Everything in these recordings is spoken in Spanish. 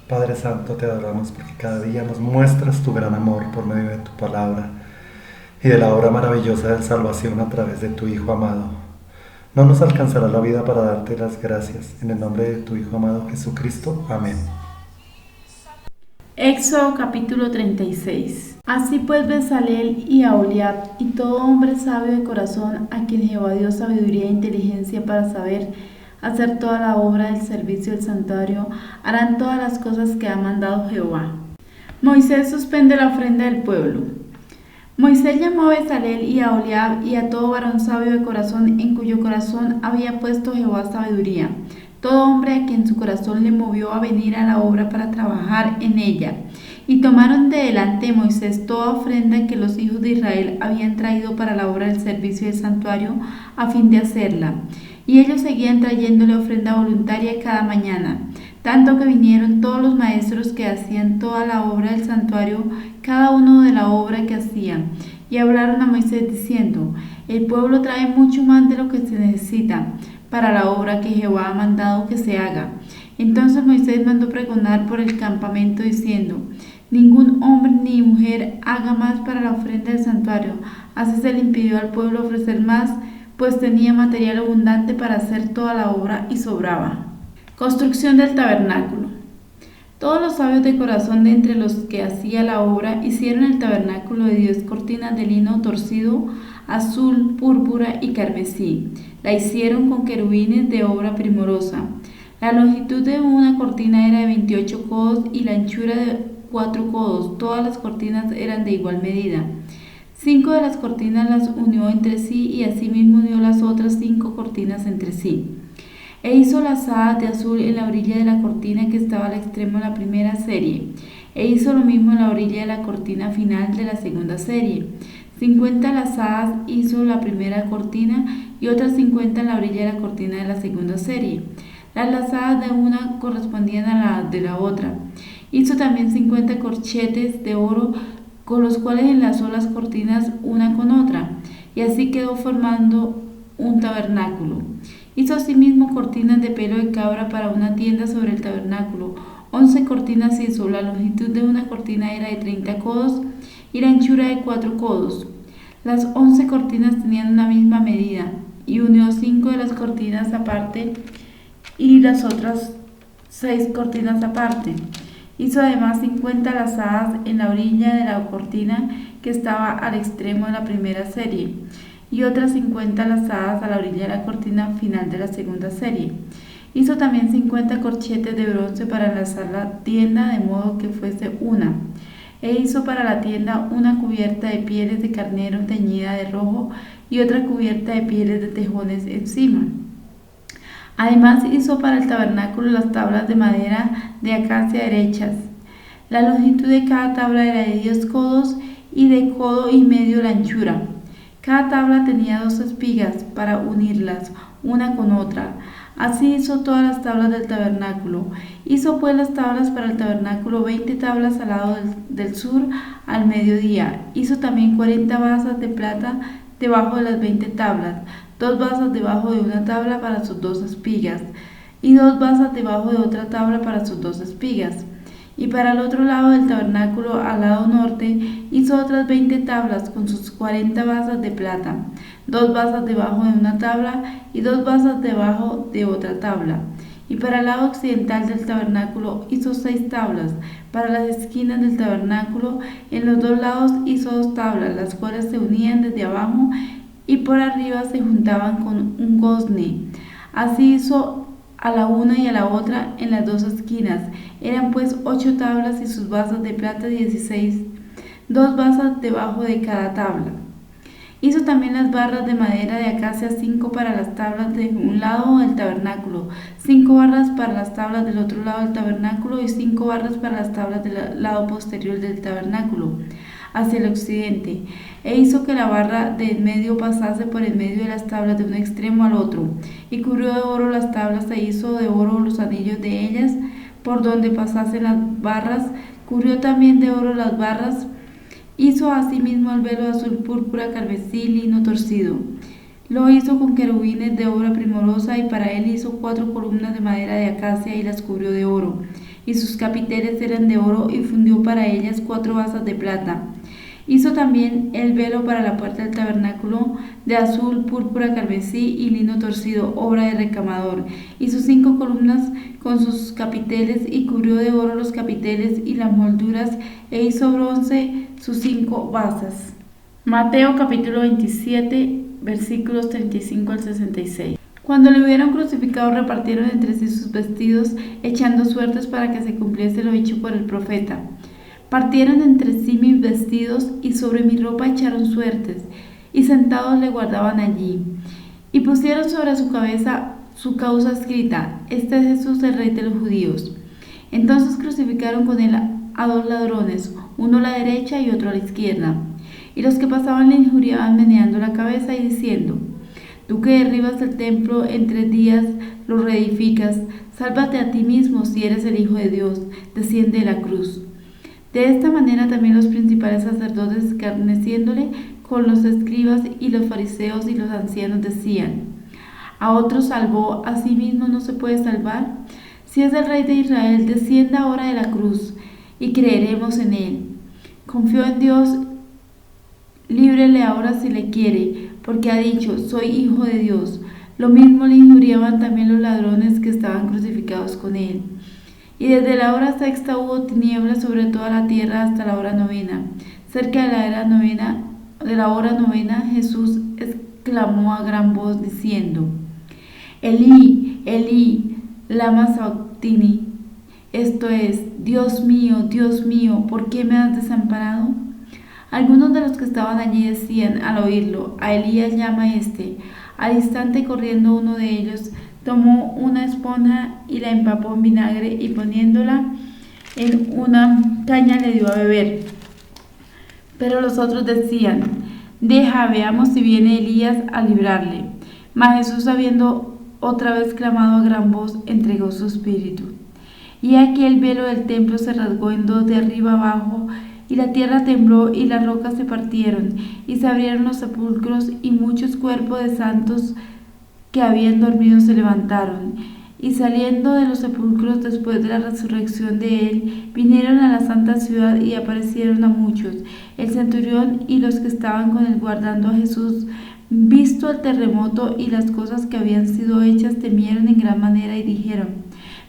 Padre Santo, te adoramos porque cada día nos muestras tu gran amor por medio de tu palabra y de la obra maravillosa de salvación a través de tu Hijo amado. No nos alcanzará la vida para darte las gracias. En el nombre de tu Hijo amado Jesucristo. Amén. Éxodo capítulo 36. Así pues Bezaleel y Aholiab y todo hombre sabio de corazón a quien Jehová dio sabiduría e inteligencia para saber hacer toda la obra del servicio del santuario, harán todas las cosas que ha mandado Jehová. Moisés suspende la ofrenda del pueblo. Moisés llamó a Bezaleel y a Aholiab y a todo varón sabio de corazón en cuyo corazón había puesto Jehová sabiduría, todo hombre a quien su corazón le movió a venir a la obra para trabajar en ella. Y tomaron de delante de Moisés toda ofrenda que los hijos de Israel habían traído para la obra del servicio del santuario a fin de hacerla. Y ellos seguían trayéndole ofrenda voluntaria cada mañana, tanto que vinieron todos los maestros que hacían toda la obra del santuario, cada uno de la obra que hacían, y hablaron a Moisés diciendo: el pueblo trae mucho más de lo que se necesita para la obra que Jehová ha mandado que se haga. Entonces Moisés mandó pregonar por el campamento diciendo: ningún hombre ni mujer haga más para la ofrenda del santuario. Así se le impidió al pueblo ofrecer más, pues tenía material abundante para hacer toda la obra y sobraba. Construcción del tabernáculo. Todos los sabios de corazón de entre los que hacía la obra hicieron el tabernáculo de 10 cortinas de lino torcido, azul, púrpura y carmesí. La hicieron con querubines de obra primorosa. La longitud de una cortina era de 28 codos y la anchura de 4 codos. Todas las cortinas eran de igual medida. 5 de las cortinas las unió entre sí y asimismo unió las otras 5 cortinas entre sí. E hizo las lazadas de azul en la orilla de la cortina que estaba al extremo de la primera serie. E hizo lo mismo en la orilla de la cortina final de la segunda serie. 50 lazadas hizo la primera cortina y otras 50 en la orilla de la cortina de la segunda serie. Las lazadas de una correspondían a la de la otra. Hizo también 50 corchetes de oro con los cuales enlazó las cortinas una con otra, y así quedó formando un tabernáculo. Hizo asimismo cortinas de pelo de cabra para una tienda sobre el tabernáculo. 11 cortinas hizo. La longitud de una cortina era de 30 codos y la anchura de 4 codos. Las 11 cortinas tenían una misma medida, y unió 5 de las cortinas aparte y las otras 6 cortinas aparte. Hizo además 50 lazadas en la orilla de la cortina que estaba al extremo de la primera serie, y otras 50 lazadas a la orilla de la cortina final de la segunda serie. Hizo también 50 corchetes de bronce para enlazar la tienda de modo que fuese una. E hizo para la tienda una cubierta de pieles de carnero teñida de rojo y otra cubierta de pieles de tejones encima. Además hizo para el tabernáculo las tablas de madera de acacia derechas. La longitud de cada tabla era de 10 codos y de codo y medio la anchura. Cada tabla tenía 2 espigas para unirlas una con otra. Así hizo todas las tablas del tabernáculo. Hizo pues las tablas para el tabernáculo 20 tablas al lado del sur al mediodía. Hizo también 40 basas de plata debajo de las 20 tablas, 2 basas debajo de una tabla para sus 2 espigas, y 2 basas debajo de otra tabla para sus 2 espigas. Y para el otro lado del tabernáculo, al lado norte, hizo otras 20 tablas con sus 40 basas de plata, 2 basas debajo de una tabla y 2 basas debajo de otra tabla. Y para el lado occidental del tabernáculo hizo 6 tablas. Para las esquinas del tabernáculo, en los 2 lados hizo 2 tablas, las cuales se unían desde abajo y por arriba se juntaban con un gozne. Así hizo a la una y a la otra en las 2 esquinas. Eran pues 8 tablas y sus basas de plata 16, 2 basas debajo de cada tabla. Hizo también las barras de madera de acacia, 5 para las tablas de un lado del tabernáculo, 5 barras para las tablas del otro lado del tabernáculo y 5 barras para las tablas del lado posterior del tabernáculo, hacia el occidente. E hizo que la barra de en medio pasase por en medio de las tablas de un extremo al otro, y cubrió de oro las tablas e hizo de oro los anillos de ellas por donde pasasen las barras. Cubrió también de oro las barras. Hizo asimismo el velo azul, púrpura, carmesí, lino torcido. Lo hizo con querubines de obra primorosa, y para él hizo 4 columnas de madera de acacia y las cubrió de oro. y sus capiteles eran de oro, y fundió para ellas 4 basas de plata. Hizo también el velo para la puerta del tabernáculo de azul, púrpura, carmesí y lino torcido, obra de recamador. Hizo 5 columnas con sus capiteles y cubrió de oro los capiteles y las molduras, e hizo bronce sus 5 basas. Mateo capítulo 27, versículos 35 al 66. Cuando le hubieron crucificado, repartieron entre sí sus vestidos, echando suertes para que se cumpliese lo dicho por el profeta. Partieron entre sí mis vestidos, y sobre mi ropa echaron suertes, y sentados le guardaban allí. Y pusieron sobre su cabeza su causa escrita: Este es Jesús, el Rey de los judíos. Entonces crucificaron con él a 2 ladrones, uno a la derecha y otro a la izquierda. Y los que pasaban le injuriaban meneando la cabeza y diciendo: Tú que derribas el templo en 3 días lo reedificas, sálvate a ti mismo si eres el Hijo de Dios, desciende de la cruz. De esta manera también los principales sacerdotes, escarneciéndole con los escribas y los fariseos y los ancianos, decían: A otros salvó, a sí mismo no se puede salvar. Si es el Rey de Israel, descienda ahora de la cruz, y creeremos en él. Confió en Dios, líbrele ahora si le quiere, porque ha dicho: Soy hijo de Dios. Lo mismo le injuriaban también los ladrones que estaban crucificados con él. Y desde la hora 6ª hubo tinieblas sobre toda la tierra hasta la hora 9. Cerca de la hora novena, Jesús exclamó a gran voz diciendo: Elí, Elí, lama sabactani. Esto es: Dios mío, ¿por qué me has desamparado? Algunos de los que estaban allí decían al oírlo: A Elías llama este. Al instante, corriendo uno de ellos, tomó una esponja y la empapó en vinagre, y poniéndola en una caña le dio a beber. Pero los otros decían: Deja, veamos si viene Elías a librarle. Mas Jesús, habiendo otra vez clamado a gran voz, entregó su espíritu. Y aquí el velo del templo se rasgó en 2 de arriba abajo, y la tierra tembló, y las rocas se partieron, y se abrieron los sepulcros, y muchos cuerpos de santos que habían dormido se levantaron, y saliendo de los sepulcros después de la resurrección de él, vinieron a la santa ciudad y aparecieron a muchos. El centurión y los que estaban con él guardando a Jesús, visto el terremoto y las cosas que habían sido hechas, temieron en gran manera y dijeron: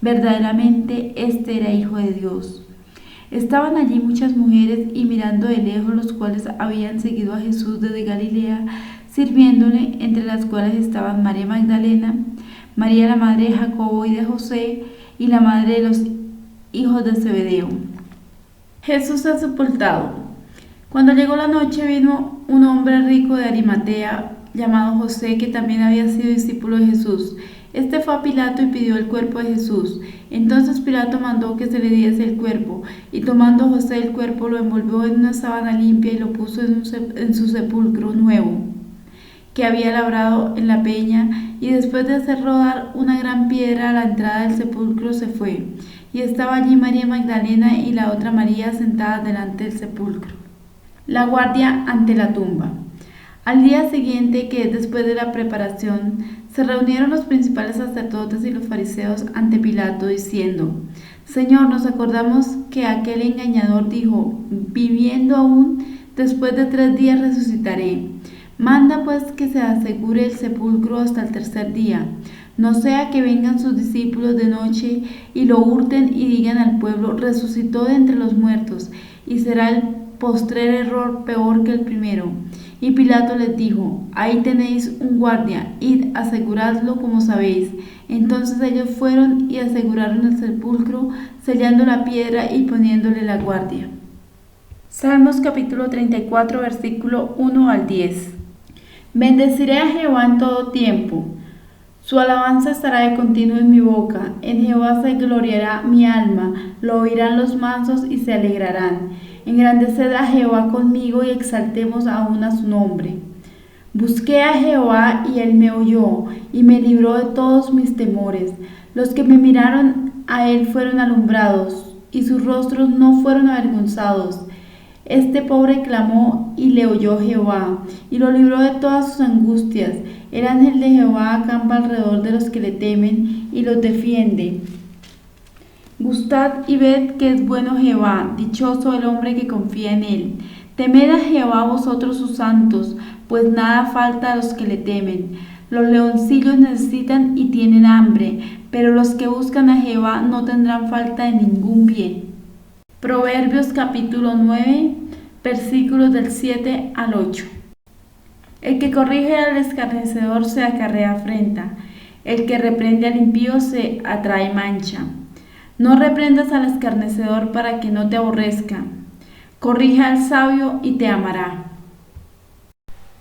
Verdaderamente este era Hijo de Dios. Estaban allí muchas mujeres, y mirando de lejos, los cuales habían seguido a Jesús desde Galilea, sirviéndole, entre las cuales estaban María Magdalena, María la madre de Jacobo y de José, y la madre de los hijos de Zebedeo. Jesús es sepultado. Cuando llegó la noche, vino un hombre rico de Arimatea, llamado José, que también había sido discípulo de Jesús. Este fue a Pilato y pidió el cuerpo de Jesús. Entonces Pilato mandó que se le diese el cuerpo, y tomando José el cuerpo, lo envolvió en una sábana limpia y lo puso en su sepulcro nuevo, que había labrado en la peña, y después de hacer rodar una gran piedra a la entrada del sepulcro se fue. Y estaba allí María Magdalena y la otra María sentadas delante del sepulcro. La guardia ante la tumba. Al día siguiente, que es después de la preparación, se reunieron los principales sacerdotes y los fariseos ante Pilato, diciendo: Señor, nos acordamos que aquel engañador dijo: viviendo aún, después de 3 días resucitaré. Manda pues que se asegure el sepulcro hasta el 3er día, no sea que vengan sus discípulos de noche y lo hurten y digan al pueblo: resucitó de entre los muertos, y será el postrer error peor que el primero. Y Pilato les dijo: ahí tenéis un guardia, id, aseguradlo como sabéis. Entonces ellos fueron y aseguraron el sepulcro, sellando la piedra y poniéndole la guardia. Salmos capítulo 34, versículo 1 al 10. Bendeciré a Jehová en todo tiempo. Su alabanza estará de continuo en mi boca. En Jehová se gloriará mi alma. Lo oirán los mansos y se alegrarán. Engrandeced a Jehová conmigo y exaltemos aún a su nombre. Busqué a Jehová y él me oyó y me libró de todos mis temores. Los que me miraron a él fueron alumbrados y sus rostros no fueron avergonzados. Este pobre clamó y le oyó Jehová y lo libró de todas sus angustias. El ángel de Jehová acampa alrededor de los que le temen y los defiende. Gustad y ved que es bueno Jehová, dichoso el hombre que confía en él. Temed a Jehová vosotros sus santos, pues nada falta a los que le temen. Los leoncillos necesitan y tienen hambre, pero los que buscan a Jehová no tendrán falta de ningún bien. Proverbios capítulo 9, versículos del 7 al 8. El que corrige al escarnecedor se acarrea afrenta, el que reprende al impío se atrae mancha. No reprendas al escarnecedor para que no te aborrezca. Corrige al sabio y te amará.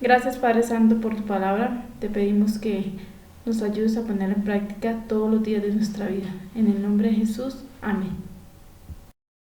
Gracias, Padre Santo, por tu palabra. Te pedimos que nos ayudes a poner en práctica todos los días de nuestra vida. En el nombre de Jesús. Amén.